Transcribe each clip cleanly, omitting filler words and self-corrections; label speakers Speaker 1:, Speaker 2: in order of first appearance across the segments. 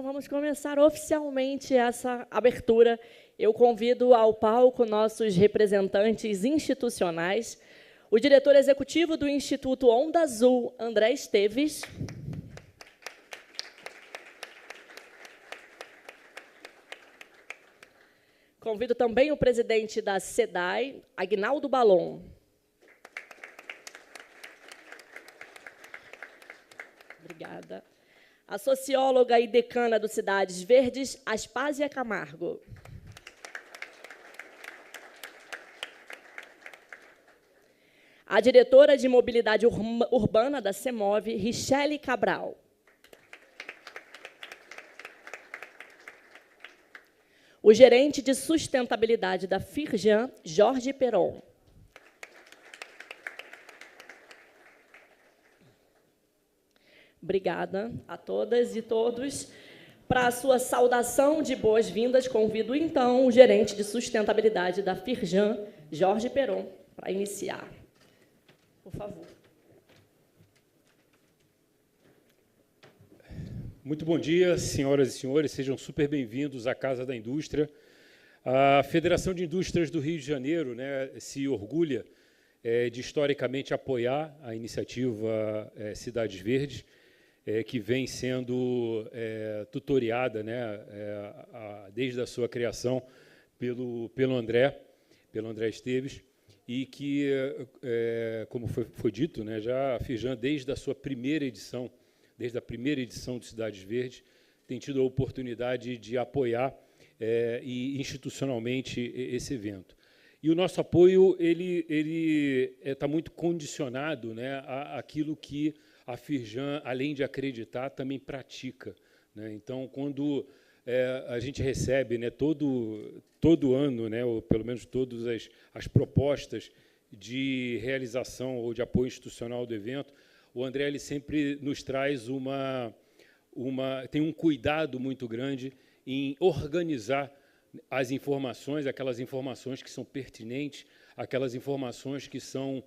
Speaker 1: Vamos começar oficialmente essa abertura. Eu convido ao palco nossos representantes institucionais, o diretor executivo do Instituto Onda Azul, André Esteves. Convido também o presidente da SEDAI, Aguinaldo Balon. Obrigada. A socióloga e decana do Cidades Verdes, Aspásia Camargo. A diretora de Mobilidade Urbana da CEMOV, Richelle Cabral. O gerente de sustentabilidade da Firjan, Jorge Peron. Obrigada a todas e todos. Para a sua saudação de boas-vindas, convido, então, o gerente de sustentabilidade da Firjan, Jorge Peron, para iniciar. Por favor.
Speaker 2: Muito bom dia, senhoras e senhores. Sejam super bem-vindos à Casa da Indústria. A Federação de Indústrias do Rio de Janeiro, se orgulha de, historicamente, apoiar a iniciativa Cidades Verdes, que vem sendo tutoriada desde a sua criação pelo André Esteves, e que, como foi dito, já a Firjan, desde a sua primeira edição, desde a primeira edição de Cidades Verdes, tem tido a oportunidade de apoiar e institucionalmente esse evento. E o nosso apoio ele está muito condicionado àquilo que a Firjan, além de acreditar, também pratica. Então, quando a gente recebe todo ano, ou pelo menos todas as propostas de realização ou de apoio institucional do evento, o André ele sempre nos traz tem um cuidado muito grande em organizar as informações, aquelas informações que são pertinentes, aquelas informações que são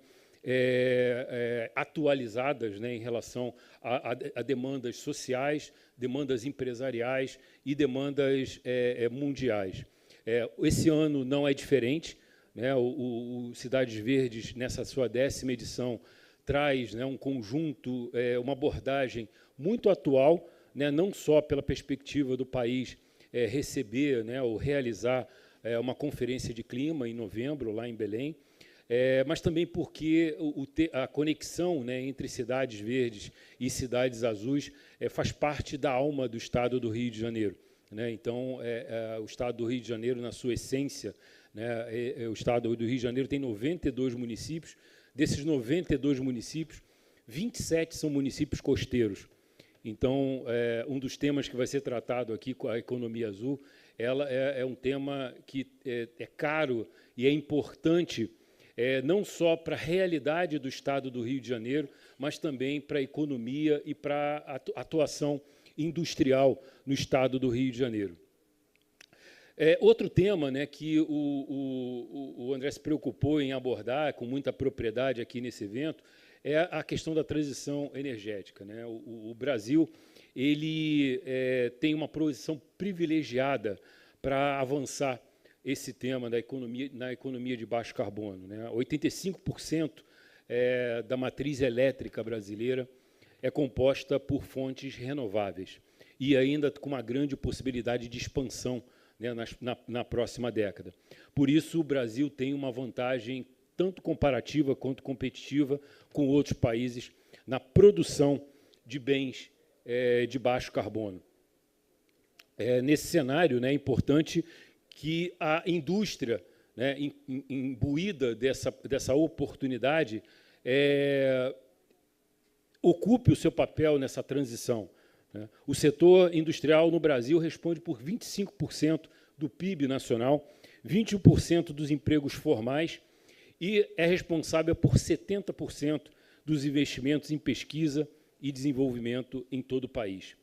Speaker 2: atualizadas em relação a demandas sociais, demandas empresariais e demandas mundiais. Esse ano não é diferente. O Cidades Verdes, nessa sua 10ª edição, traz um conjunto, uma abordagem muito atual, não só pela perspectiva do país receber ou realizar uma conferência de clima em novembro, lá em Belém, mas também porque a conexão entre Cidades Verdes e Cidades Azuis faz parte da alma do Estado do Rio de Janeiro. Então, o Estado do Rio de Janeiro, na sua essência, o Estado do Rio de Janeiro tem 92 municípios. Desses 92 municípios, 27 são municípios costeiros. Então, um dos temas que vai ser tratado aqui com a economia azul, ela é um tema que é caro e é importante, não só para a realidade do Estado do Rio de Janeiro, mas também para a economia e para a atuação industrial no Estado do Rio de Janeiro. Outro tema que o André se preocupou em abordar com muita propriedade aqui nesse evento é a questão da transição energética. O Brasil ele tem uma posição privilegiada para avançar esse tema na economia de baixo carbono. 85% da matriz elétrica brasileira é composta por fontes renováveis e ainda com uma grande possibilidade de expansão na próxima década. Por isso, o Brasil tem uma vantagem tanto comparativa quanto competitiva com outros países na produção de bens de baixo carbono. Nesse cenário, é importante que a indústria, imbuída dessa oportunidade, ocupe o seu papel nessa transição. O setor industrial no Brasil responde por 25% do PIB nacional, 21% dos empregos formais e é responsável por 70% dos investimentos em pesquisa e desenvolvimento em todo o país.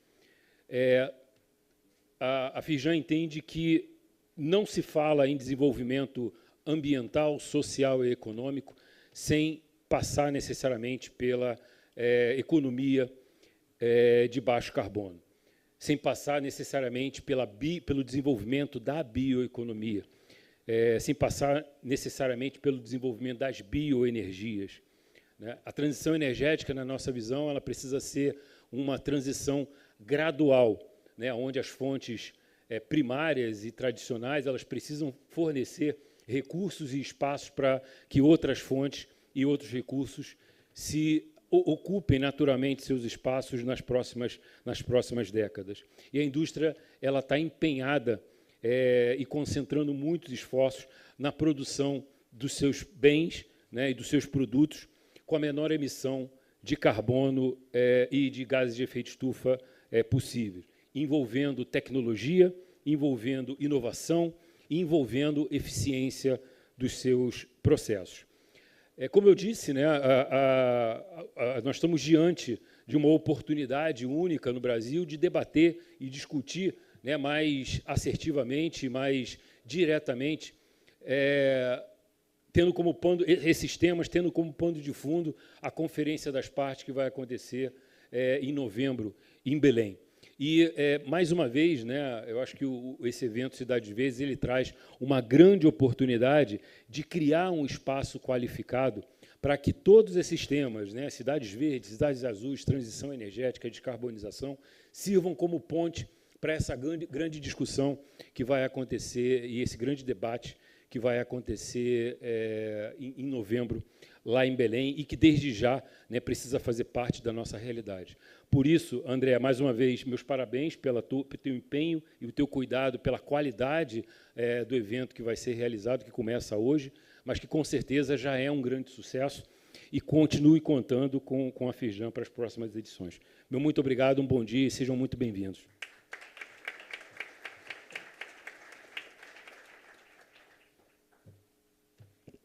Speaker 2: A Firjan entende que não se fala em desenvolvimento ambiental, social e econômico sem passar necessariamente pela economia de baixo carbono. sem passar necessariamente pelo desenvolvimento da bioeconomia, sem passar necessariamente pelo desenvolvimento das bioenergias, né? A transição energética, na nossa visão, ela precisa ser uma transição gradual, né? Onde as fontes primárias e tradicionais elas precisam fornecer recursos e espaços para que outras fontes e outros recursos se ocupem naturalmente seus espaços nas próximas décadas. E a indústria ela está empenhada e concentrando muitos esforços na produção dos seus bens, né, e dos seus produtos com a menor emissão de carbono e de gases de efeito estufa possível, envolvendo tecnologia, envolvendo inovação, envolvendo eficiência dos seus processos. Como eu disse, né, nós estamos diante de uma oportunidade única no Brasil de debater e discutir, né, mais assertivamente, mais diretamente, esses temas, tendo como pano de fundo a Conferência das Partes, que vai acontecer em novembro, em Belém. E, mais uma vez, né, eu acho que esse evento Cidades Verdes ele traz uma grande oportunidade de criar um espaço qualificado para que todos esses temas, né, cidades verdes, cidades azuis, transição energética, descarbonização, sirvam como ponte para essa grande discussão que vai acontecer e esse grande debate que vai acontecer em novembro, lá em Belém, e que, desde já, né, precisa fazer parte da nossa realidade. Por isso, André, mais uma vez, meus parabéns pelo teu empenho e o teu cuidado, pela qualidade do evento que vai ser realizado, que começa hoje, mas que, com certeza, já é um grande sucesso, e continue contando com a Firjan para as próximas edições. Meu muito obrigado, um bom dia e sejam muito bem-vindos.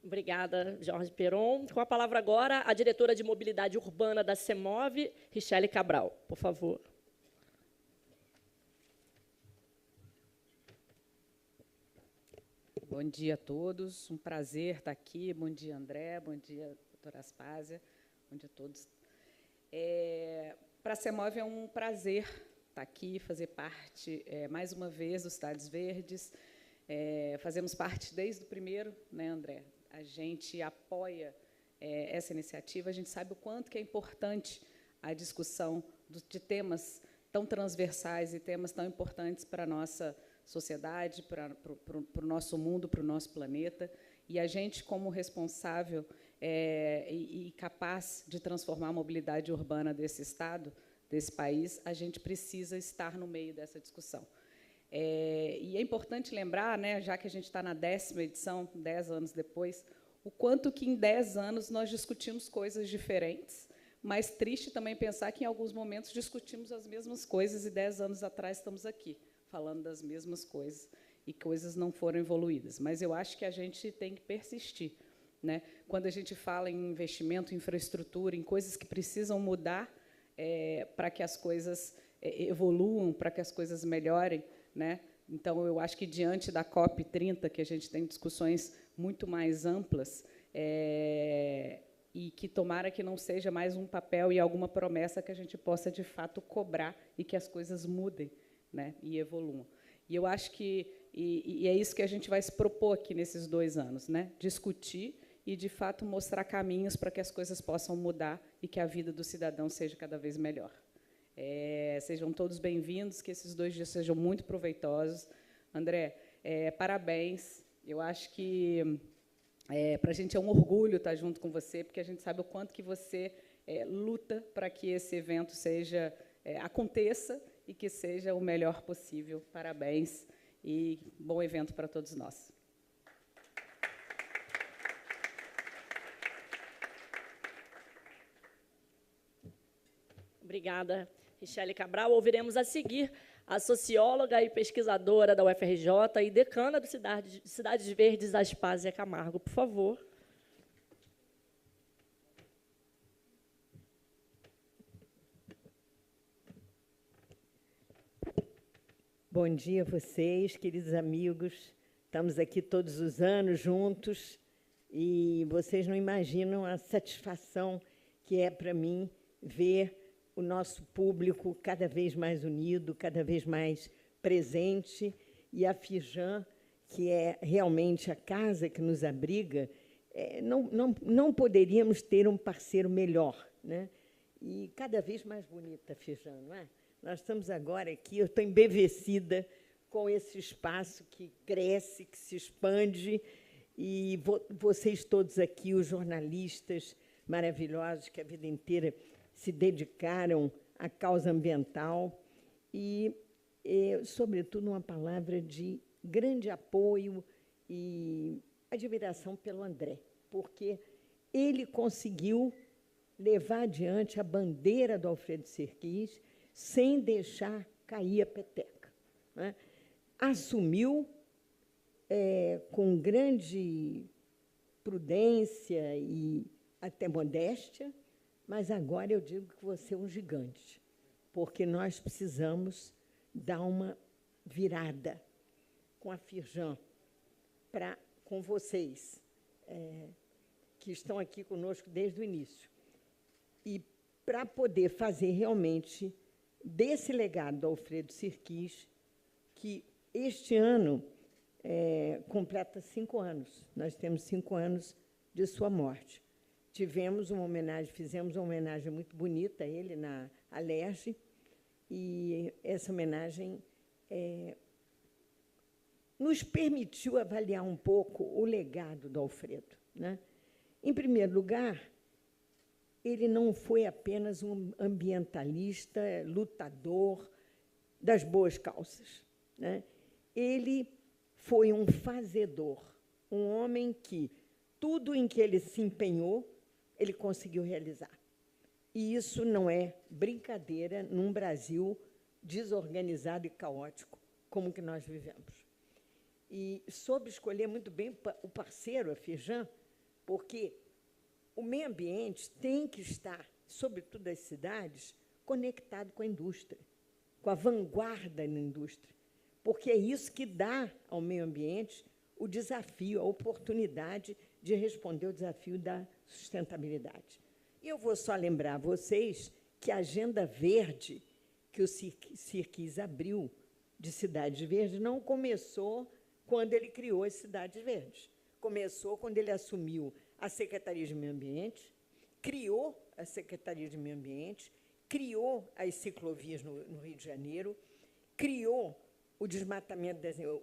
Speaker 1: Obrigada, Jorge Peron. Com a palavra agora, a diretora de Mobilidade Urbana da CEMOV, Richelle Cabral. Por favor.
Speaker 3: Bom dia a todos. Um prazer estar aqui. Bom dia, André. Bom dia, doutora Aspásia. Bom dia a todos. Para a CEMOV é um prazer estar aqui, fazer parte, mais uma vez, dos Cidades Verdes. Fazemos parte desde o primeiro, né, André? A gente apoia essa iniciativa, a gente sabe o quanto que é importante a discussão de temas tão transversais e temas tão importantes para a nossa sociedade, para o nosso mundo, para o nosso planeta. E a gente, como responsável e capaz de transformar a mobilidade urbana desse Estado, desse país, a gente precisa estar no meio dessa discussão. E é importante lembrar, né, já que a gente está na 10ª edição, 10 anos depois, o quanto que em 10 anos nós discutimos coisas diferentes, mas triste também pensar que em alguns momentos discutimos as mesmas coisas e 10 anos atrás estamos aqui, falando das mesmas coisas e coisas não foram evoluídas. Mas eu acho que a gente tem que persistir, né? Quando a gente fala em investimento, em infraestrutura, em coisas que precisam mudar para que as coisas evoluam, para que as coisas melhorem, né? Então, eu acho que, diante da COP30, que a gente tem discussões muito mais amplas, e que tomara que não seja mais um papel e alguma promessa que a gente possa, de fato, cobrar e que as coisas mudem, né, e evoluam. E eu acho que e é isso que a gente vai se propor aqui nesses 2 anos, né? Discutir e, de fato, mostrar caminhos para que as coisas possam mudar e que a vida do cidadão seja cada vez melhor. Sejam todos bem-vindos, que esses 2 dias sejam muito proveitosos. André, parabéns. Eu acho que para a gente é um orgulho estar junto com você, porque a gente sabe o quanto que você luta para que esse evento aconteça e que seja o melhor possível. Parabéns e bom evento para todos nós.
Speaker 1: Obrigada, Richelle Cabral. Ouviremos a seguir a socióloga e pesquisadora da UFRJ e decana do Cidades Verdes, Aspásia Camargo. Por favor.
Speaker 4: Bom dia a vocês, queridos amigos. Estamos aqui todos os anos juntos e vocês não imaginam a satisfação que é para mim ver o nosso público cada vez mais unido, cada vez mais presente, e a Firjan, que é realmente a casa que nos abriga, não poderíamos ter um parceiro melhor, né? E cada vez mais bonita a Firjan, não é? Nós estamos agora aqui, eu estou embevecida com esse espaço que cresce, que se expande, e vocês todos aqui, os jornalistas maravilhosos que a vida inteira se dedicaram à causa ambiental e, sobretudo, uma palavra de grande apoio e admiração pelo André, porque ele conseguiu levar adiante a bandeira do Alfredo Serquis sem deixar cair a peteca, né? Assumiu com grande prudência e até modéstia, mas agora eu digo que você é um gigante, porque nós precisamos dar uma virada com a Firjan, com vocês, que estão aqui conosco desde o início, e para poder fazer realmente desse legado do Alfredo Serquis, que este ano completa 5 anos. Nós temos 5 anos de sua morte. Fizemos uma homenagem muito bonita a ele na Alerj, e essa homenagem nos permitiu avaliar um pouco o legado do Alfredo, né? Em primeiro lugar, ele não foi apenas um ambientalista, lutador das boas causas, né? Ele foi um fazedor, um homem que tudo em que ele se empenhou, ele conseguiu realizar. E isso não é brincadeira num Brasil desorganizado e caótico como que nós vivemos. E soube escolher muito bem o parceiro, a Firjan, porque o meio ambiente tem que estar, sobretudo as cidades, conectado com a indústria, com a vanguarda na indústria, porque é isso que dá ao meio ambiente o desafio, a oportunidade de responder ao desafio da sustentabilidade. E eu vou só lembrar a vocês que a Agenda Verde, que o Serquis abriu de Cidades Verdes, não começou quando ele criou as Cidades Verdes. Começou quando ele assumiu a Secretaria de Meio Ambiente, criou a Secretaria de Meio Ambiente, criou as ciclovias no Rio de Janeiro, criou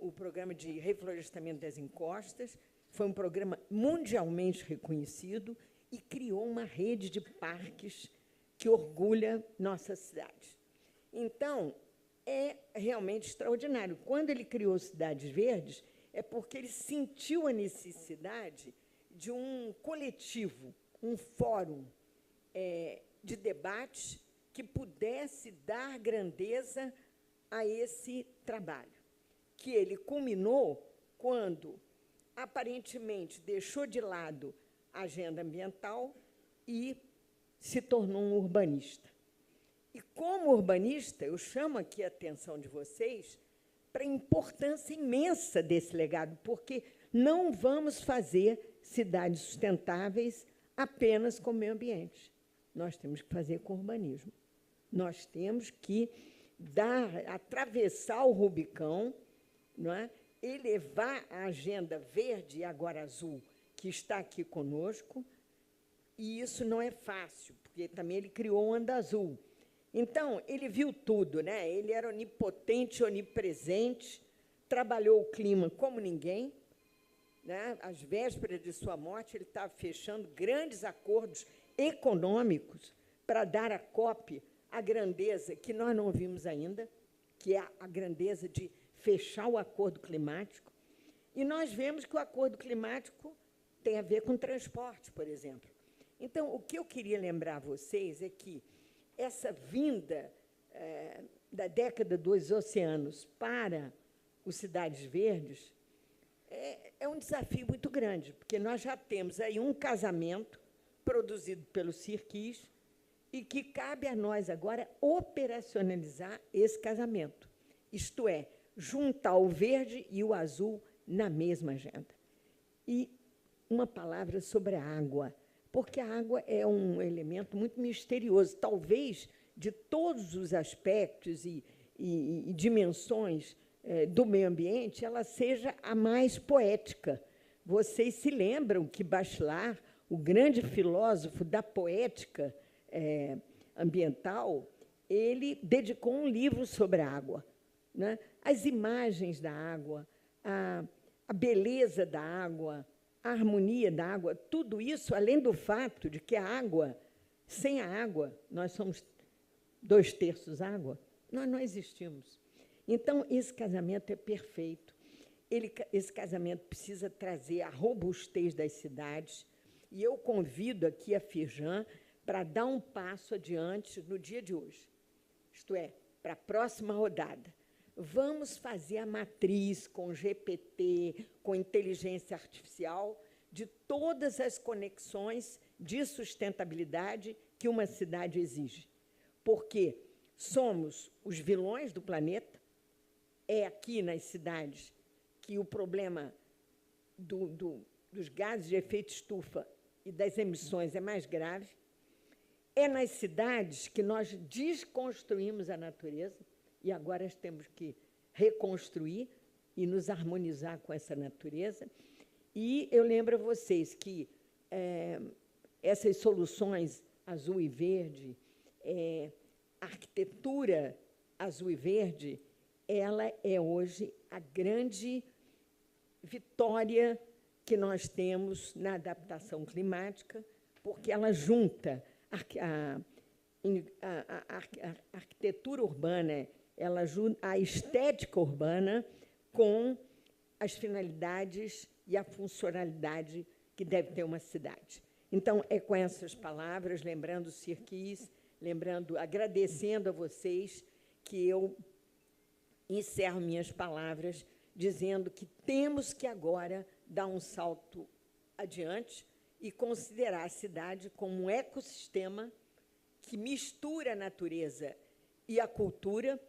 Speaker 4: o programa de reflorestamento das encostas, foi um programa mundialmente reconhecido, e criou uma rede de parques que orgulha nossa cidade. Então, é realmente extraordinário. Quando ele criou Cidades Verdes, é porque ele sentiu a necessidade de um coletivo, um fórum de debate que pudesse dar grandeza a esse trabalho, que ele culminou quando, aparentemente, deixou de lado a agenda ambiental e se tornou um urbanista. E, como urbanista, eu chamo aqui a atenção de vocês para a importância imensa desse legado, porque não vamos fazer cidades sustentáveis apenas com o meio ambiente. Nós temos que fazer com urbanismo. Nós temos que atravessar o Rubicão, não é? Elevar a agenda verde e agora azul, que está aqui conosco, e isso não é fácil, porque também ele criou o Onda Azul. Então, ele viu tudo, né? Ele era onipotente, onipresente, trabalhou o clima como ninguém, né? Às vésperas de sua morte, ele estava fechando grandes acordos econômicos para dar à COP a grandeza que nós não vimos ainda, que é a grandeza de fechar o acordo climático. E nós vemos que o acordo climático tem a ver com transporte, por exemplo. Então, o que eu queria lembrar a vocês é que essa vinda da década dos oceanos para os Cidades Verdes é um desafio muito grande, porque nós já temos aí um casamento produzido pelo Serquis e que cabe a nós agora operacionalizar esse casamento, isto é, juntar o verde e o azul na mesma agenda. E uma palavra sobre a água, porque a água é um elemento muito misterioso, talvez de todos os aspectos e dimensões do meio ambiente, ela seja a mais poética. Vocês se lembram que Bachelard, o grande filósofo da poética ambiental, ele dedicou um livro sobre a água, né? As imagens da água, a beleza da água, a harmonia da água, tudo isso, além do fato de que a água, sem a água, nós somos 2/3 água, nós não existimos. Então, esse casamento é perfeito. Esse casamento precisa trazer a robustez das cidades, e eu convido aqui a Firjan para dar um passo adiante no dia de hoje, isto é, para a próxima rodada. Vamos fazer a matriz com GPT, com inteligência artificial, de todas as conexões de sustentabilidade que uma cidade exige. Porque somos os vilões do planeta, é aqui nas cidades que o problema dos gases de efeito estufa e das emissões é mais grave, é nas cidades que nós desconstruímos a natureza, e agora temos que reconstruir e nos harmonizar com essa natureza. E eu lembro a vocês que essas soluções azul e verde, a arquitetura azul e verde, ela é hoje a grande vitória que nós temos na adaptação climática, porque ela junta a arquitetura urbana, ela ajuda a estética urbana com as finalidades e a funcionalidade que deve ter uma cidade. Então, é com essas palavras, lembrando o Sirkis, agradecendo a vocês, que eu encerro minhas palavras dizendo que temos que agora dar um salto adiante e considerar a cidade como um ecossistema que mistura a natureza e a cultura,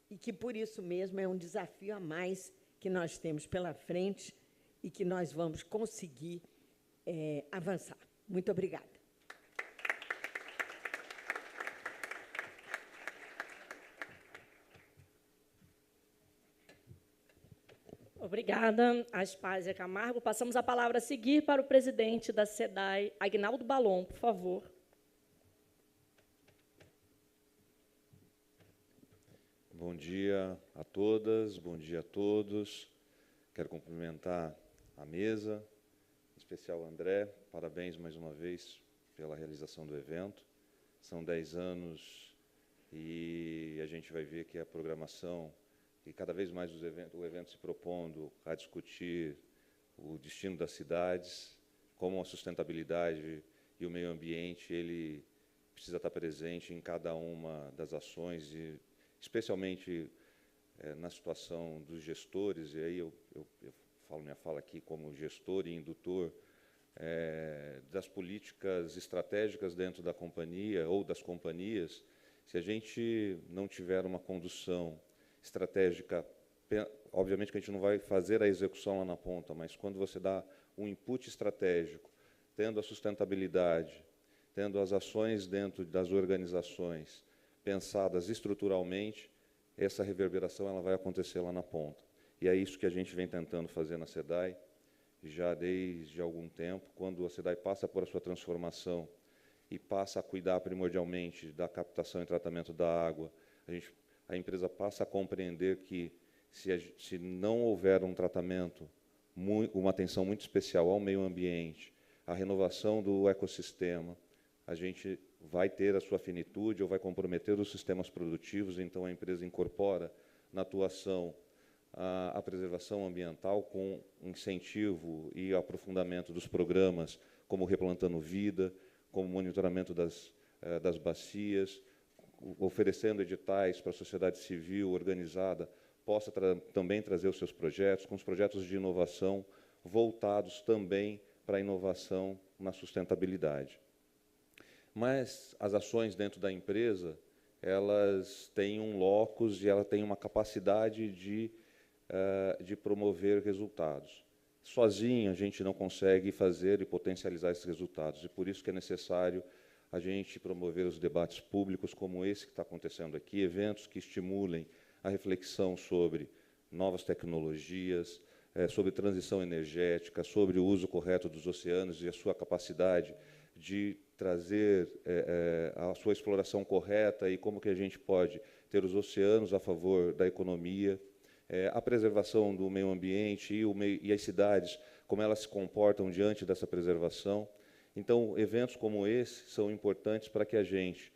Speaker 4: e que, por isso mesmo, é um desafio a mais que nós temos pela frente e que nós vamos conseguir avançar. Muito obrigada.
Speaker 1: Obrigada, Aspásia Camargo. Passamos a palavra a seguir para o presidente da SEDAI, Agnaldo Balon, por favor.
Speaker 5: Bom dia a todas, bom dia a todos. Quero cumprimentar a mesa, em especial o André. Parabéns mais uma vez pela realização do evento. São 10 anos e a gente vai ver que a programação e cada vez mais o evento se propondo a discutir o destino das cidades, como a sustentabilidade e o meio ambiente ele precisa estar presente em cada uma das ações, e especialmente na situação dos gestores, e aí eu falo minha fala aqui como gestor e indutor das políticas estratégicas dentro da companhia ou das companhias. Se a gente não tiver uma condução estratégica, obviamente que a gente não vai fazer a execução lá na ponta, mas quando você dá um input estratégico, tendo a sustentabilidade, tendo as ações dentro das organizações pensadas estruturalmente, essa reverberação ela vai acontecer lá na ponta. E é isso que a gente vem tentando fazer na SEDAI, já desde algum tempo, quando a SEDAI passa por a sua transformação e passa a cuidar primordialmente da captação e tratamento da água, a empresa passa a compreender que, se não houver um tratamento, uma atenção muito especial ao meio ambiente, à renovação do ecossistema, a gente vai ter a sua finitude ou vai comprometer os sistemas produtivos. Então, a empresa incorpora na atuação a preservação ambiental com incentivo e aprofundamento dos programas, como Replantando Vida, como monitoramento das bacias, oferecendo editais para a sociedade civil organizada, possa também trazer os seus projetos, com os projetos de inovação voltados também para a inovação na sustentabilidade. Mas as ações dentro da empresa, elas têm um locus e ela tem uma capacidade de promover resultados. Sozinho, a gente não consegue fazer e potencializar esses resultados, e por isso que é necessário a gente promover os debates públicos como esse que está acontecendo aqui, eventos que estimulem a reflexão sobre novas tecnologias, sobre transição energética, sobre o uso correto dos oceanos e a sua capacidade de trazer a sua exploração correta e como que a gente pode ter os oceanos a favor da economia, a preservação do meio ambiente e as cidades, como elas se comportam diante dessa preservação. Então, eventos como esse são importantes para que a gente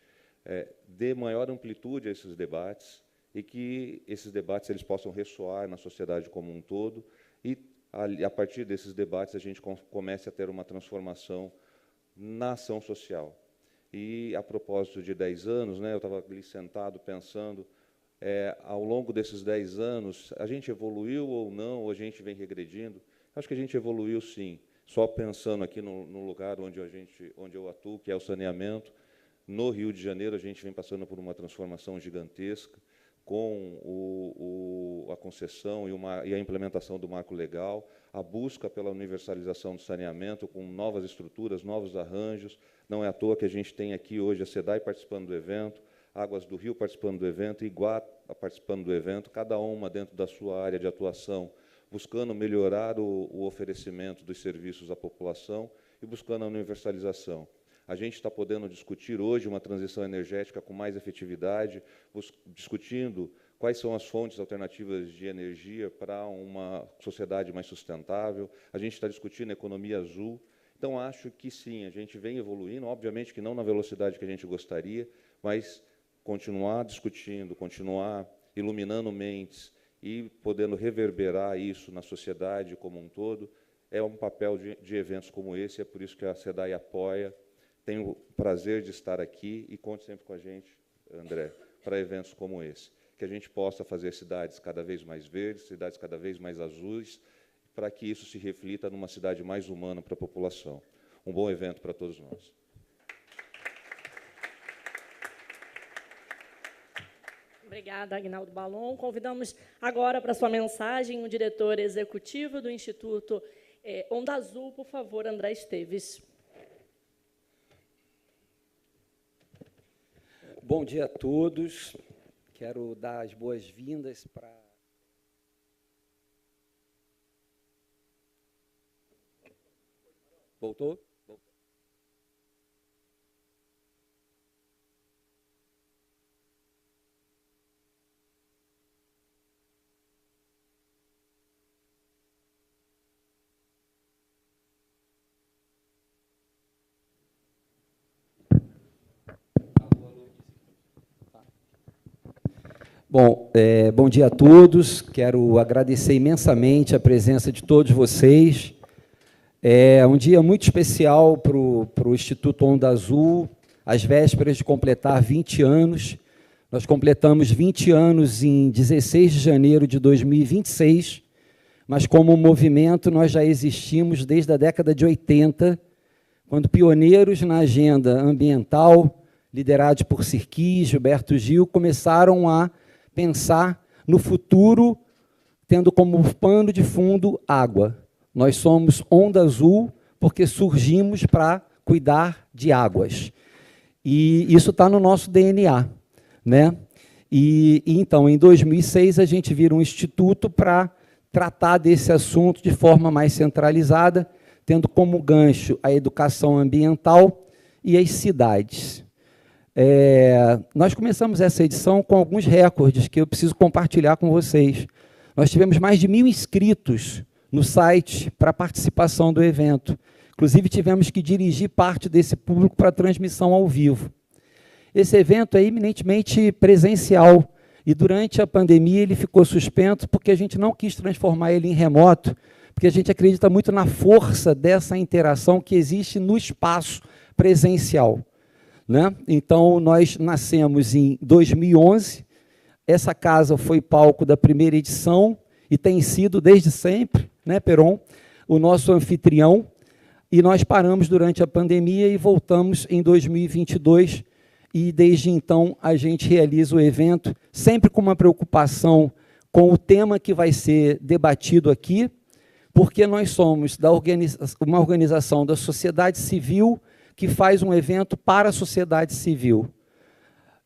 Speaker 5: dê maior amplitude a esses debates e que esses debates eles possam ressoar na sociedade como um todo e, a partir desses debates, a gente comece a ter uma transformação na ação social. E, a propósito de 10 anos, eu estava ali sentado pensando, ao longo desses 10 anos, a gente evoluiu ou não, ou a gente vem regredindo? Acho que a gente evoluiu, sim. Só pensando aqui no lugar onde eu atuo, que é o saneamento, no Rio de Janeiro, a gente vem passando por uma transformação gigantesca, com a concessão e a implementação do marco legal, a busca pela universalização do saneamento, com novas estruturas, novos arranjos. Não é à toa que a gente tem aqui hoje a SEDAI participando do evento, Águas do Rio participando do evento, Iguá participando do evento, cada uma dentro da sua área de atuação, buscando melhorar o oferecimento dos serviços à população e buscando a universalização. A gente está podendo discutir hoje uma transição energética com mais efetividade, discutindo quais são as fontes alternativas de energia para uma sociedade mais sustentável. A gente está discutindo economia azul. Então, acho que, sim, a gente vem evoluindo, obviamente que não na velocidade que a gente gostaria, mas continuar discutindo, continuar iluminando mentes e podendo reverberar isso na sociedade como um todo, é um papel de eventos como esse, é por isso que a SEDAI apoia. Tenho o prazer de estar aqui e conte sempre com a gente, André, para eventos como esse, que a gente possa fazer cidades cada vez mais verdes, cidades cada vez mais azuis, para que isso se reflita numa cidade mais humana para a população. Um bom evento para todos nós.
Speaker 1: Obrigada, Aguinaldo Balon. Convidamos agora para sua mensagem o diretor executivo do Instituto Onda Azul, por favor, André Esteves.
Speaker 6: Bom dia a todos. Quero dar as boas-vindas para... Voltou? Voltou. Bom, bom dia a todos. Quero agradecer imensamente a presença de todos vocês. É um dia muito especial para o Instituto Onda Azul, às vésperas de completar 20 anos. Nós completamos 20 anos em 16 de janeiro de 2026, mas como movimento nós já existimos desde a década de 80, quando pioneiros na agenda ambiental, liderados por Sirquis, Gilberto Gil, começaram a pensar no futuro, tendo como pano de fundo água. Nós somos Onda Azul porque surgimos para cuidar de águas. E isso está no nosso DNA, né? E então, em 2006, a gente vira um instituto para tratar desse assunto de forma mais centralizada, tendo como gancho a educação ambiental e as cidades. Nós começamos essa edição com alguns recordes que eu preciso compartilhar com vocês. Nós tivemos mais de 1.000 inscritos no site para participação do evento. Inclusive, tivemos que dirigir parte desse público para a transmissão ao vivo. Esse evento é eminentemente presencial e, durante a pandemia, ele ficou suspenso porque a gente não quis transformar ele em remoto, porque a gente acredita muito na força dessa interação que existe no espaço presencial, né? Então, nós nascemos em 2011, essa casa foi palco da primeira edição e tem sido, desde sempre, né, Peron, o nosso anfitrião, e nós paramos durante a pandemia e voltamos em 2022, e desde então a gente realiza o evento, sempre com uma preocupação com o tema que vai ser debatido aqui, porque nós somos uma organização da sociedade civil que faz um evento para a sociedade civil.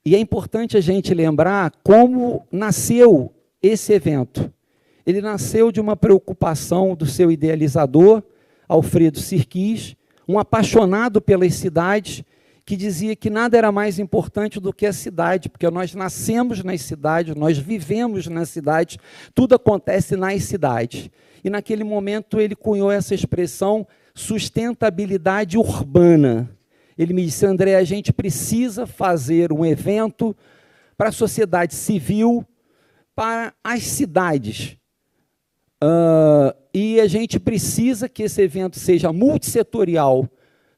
Speaker 6: E é importante a gente lembrar como nasceu esse evento. Ele nasceu de uma preocupação do seu idealizador, Alfredo Sirquis, um apaixonado pelas cidades, que dizia que nada era mais importante do que a cidade, porque nós nascemos nas cidades, nós vivemos nas cidades, tudo acontece nas cidades. E naquele momento ele cunhou essa expressão sustentabilidade urbana. Ele me disse: André, a gente precisa fazer um evento para a sociedade civil, para as cidades. E a gente precisa que esse evento seja multissetorial.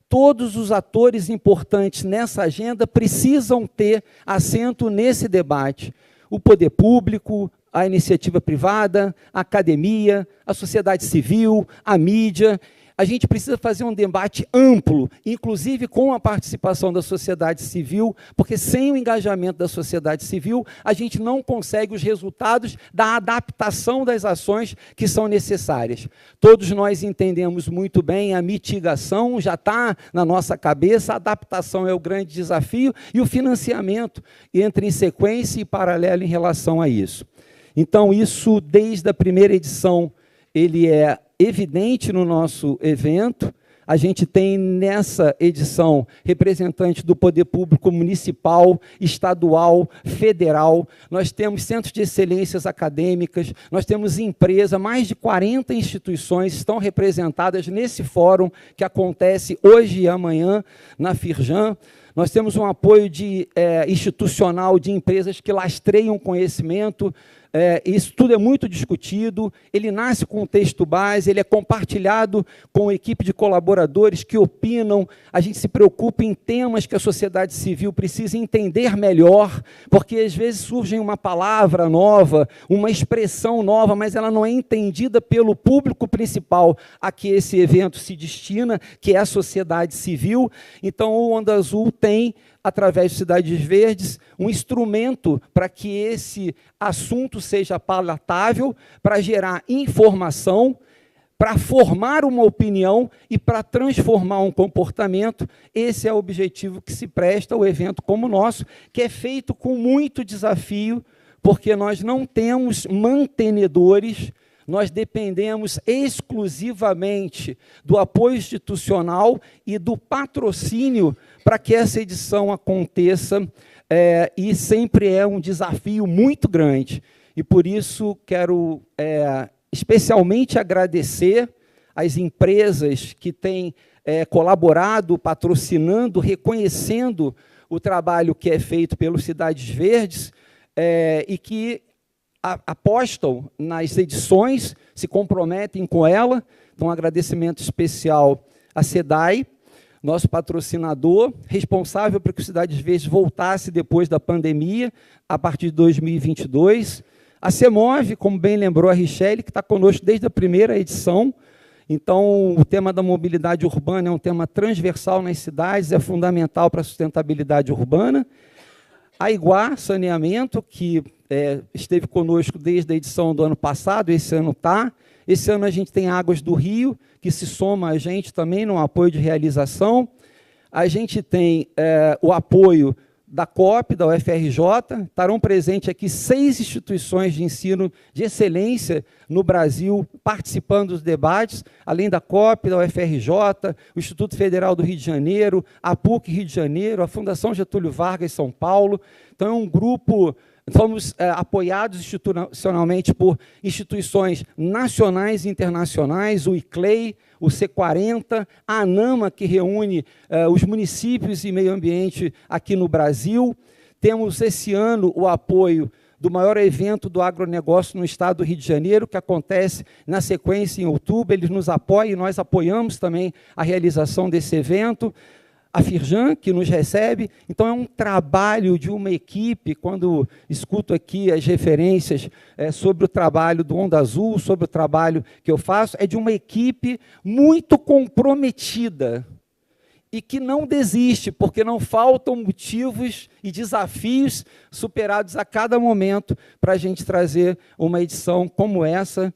Speaker 6: Todos os atores importantes nessa agenda precisam ter assento nesse debate. O poder público, a iniciativa privada, a academia, a sociedade civil, a mídia. A gente precisa fazer um debate amplo, inclusive com a participação da sociedade civil, porque sem o engajamento da sociedade civil, a gente não consegue os resultados da adaptação das ações que são necessárias. Todos nós entendemos muito bem, a mitigação já está na nossa cabeça, a adaptação é o grande desafio, e o financiamento entra em sequência e paralelo em relação a isso. Então, isso, desde a primeira edição, ele é evidente no nosso evento. A gente tem nessa edição representantes do poder público municipal, estadual, federal. Nós temos centros de excelências acadêmicas, nós temos empresa, mais de 40 instituições estão representadas nesse fórum que acontece hoje e amanhã na Firjan. Nós temos um apoio institucional de empresas que lastreiam conhecimento. Isso tudo é muito discutido, ele nasce com um texto base, ele é compartilhado com a equipe de colaboradores que opinam, a gente se preocupa em temas que a sociedade civil precisa entender melhor, porque às vezes surge uma palavra nova, uma expressão nova, mas ela não é entendida pelo público principal a que esse evento se destina, que é a sociedade civil. Então, o Onda Azul tem, através de Cidades Verdes, um instrumento para que esse assunto seja palatável, para gerar informação, para formar uma opinião e para transformar um comportamento. Esse é o objetivo que se presta ao evento como o nosso, que é feito com muito desafio, porque nós não temos mantenedores, nós dependemos exclusivamente do apoio institucional e do patrocínio para que essa edição aconteça, e sempre é um desafio muito grande. E, por isso, quero especialmente agradecer às empresas que têm colaborado, patrocinando, reconhecendo o trabalho que é feito pelos Cidades Verdes, e que apostam nas edições, se comprometem com ela. Então, um agradecimento especial à SEDAI, nosso patrocinador, responsável para que o Cidades Verdes voltasse depois da pandemia, a partir de 2022. A CEMOV, como bem lembrou a Richelle, que está conosco desde a primeira edição. Então, o tema da mobilidade urbana é um tema transversal nas cidades, é fundamental para a sustentabilidade urbana. A Iguá Saneamento, que esteve conosco desde a edição do ano passado, esse ano está. Esse ano a gente tem Águas do Rio, que se soma a gente também no apoio de realização. A gente tem o apoio da COP, da UFRJ, estarão presentes aqui 6 instituições de ensino de excelência no Brasil, participando dos debates, além da COP, da UFRJ, o Instituto Federal do Rio de Janeiro, a PUC Rio de Janeiro, a Fundação Getúlio Vargas São Paulo. Então, é um grupo. Somos apoiados institucionalmente por instituições nacionais e internacionais, o ICLEI, o C40, a ANAMA, que reúne os municípios e meio ambiente aqui no Brasil. Temos, esse ano, o apoio do maior evento do agronegócio no estado do Rio de Janeiro, que acontece na sequência em outubro. Eles nos apoiam e nós apoiamos também a realização desse evento. A Firjan, que nos recebe. Então, é um trabalho de uma equipe, quando escuto aqui as referências sobre o trabalho do Onda Azul, sobre o trabalho que eu faço, é de uma equipe muito comprometida e que não desiste, porque não faltam motivos e desafios superados a cada momento para a gente trazer uma edição como essa,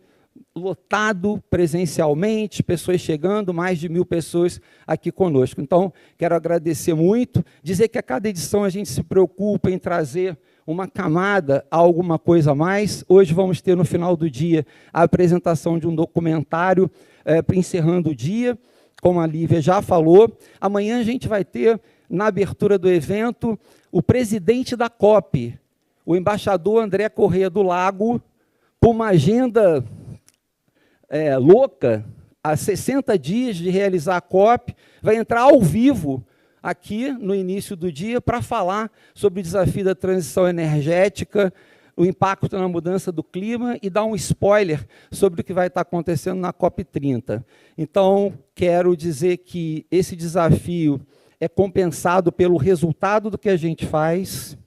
Speaker 6: lotado presencialmente, pessoas chegando, mais de 1.000 pessoas aqui conosco. Então, quero agradecer muito, dizer que a cada edição a gente se preocupa em trazer uma camada, alguma coisa a mais. Hoje vamos ter, no final do dia, a apresentação de um documentário encerrando o dia, como a Lívia já falou. Amanhã a gente vai ter, na abertura do evento, o presidente da COP, o embaixador André Corrêa do Lago, com uma agenda louca, há 60 dias de realizar a COP, vai entrar ao vivo aqui no início do dia para falar sobre o desafio da transição energética, o impacto na mudança do clima e dar um spoiler sobre o que vai estar acontecendo na COP30. Então, quero dizer que esse desafio é compensado pelo resultado do que a gente faz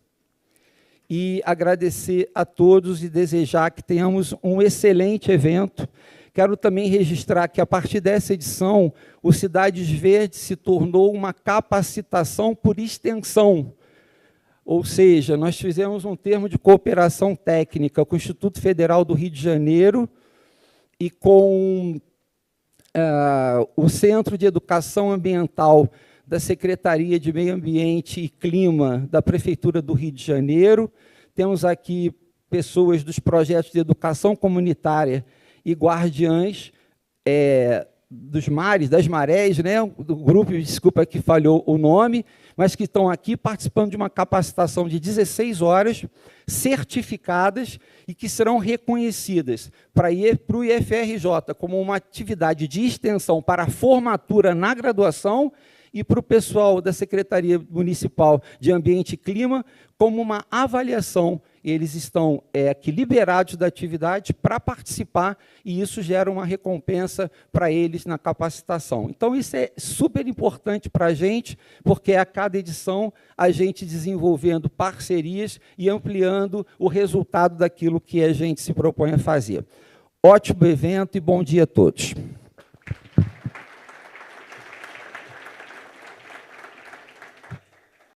Speaker 6: e agradecer a todos e desejar que tenhamos um excelente evento. Quero também registrar que, a partir dessa edição, o Cidades Verdes se tornou uma capacitação por extensão. Ou seja, nós fizemos um termo de cooperação técnica com o Instituto Federal do Rio de Janeiro e com o Centro de Educação Ambiental da Secretaria de Meio Ambiente e Clima da Prefeitura do Rio de Janeiro. Temos aqui pessoas dos projetos de educação comunitária e guardiães dos mares, das marés, né? Do grupo, desculpa que falhou o nome, mas que estão aqui participando de uma capacitação de 16 horas, certificadas e que serão reconhecidas para o IFRJ como uma atividade de extensão para a formatura na graduação e para o pessoal da Secretaria Municipal de Ambiente e Clima como uma avaliação. Eles estão aqui liberados da atividade para participar e isso gera uma recompensa para eles na capacitação. Então, isso é super importante para a gente, porque a cada edição a gente desenvolvendo parcerias e ampliando o resultado daquilo que a gente se propõe a fazer. Ótimo evento e bom dia a todos.